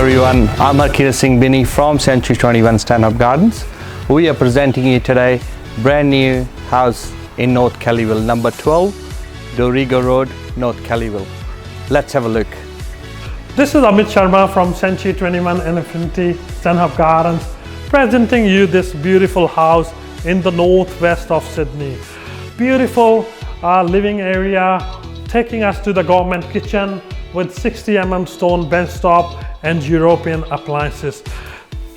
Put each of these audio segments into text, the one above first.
everyone, I'm Harkir Singh Binny from C21 Stand-Up Gardens. We are presenting you today brand new house in North Kellyville, number 12, Dorrigo Rd, North Kellyville. Let's have a look. This is Amit Sharma from C21 Infinity Stand-Up Gardens, presenting you this beautiful house in the northwest of Sydney. Beautiful living area, taking us to the government kitchen with 60mm stone bench top and European appliances.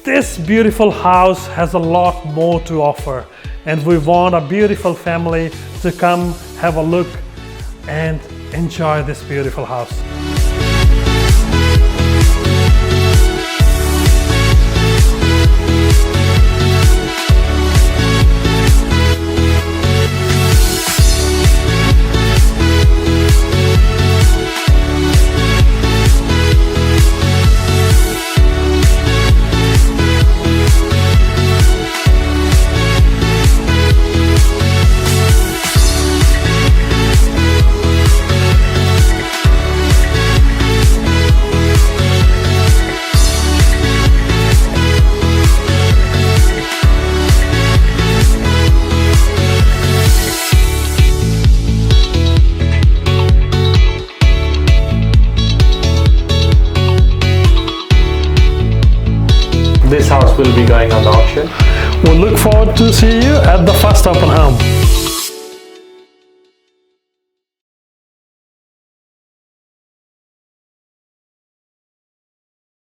This beautiful house has a lot more to offer, and we want a beautiful family to come have a look and enjoy this beautiful house. This house will be going on the auction. We look forward to see you at the first open home.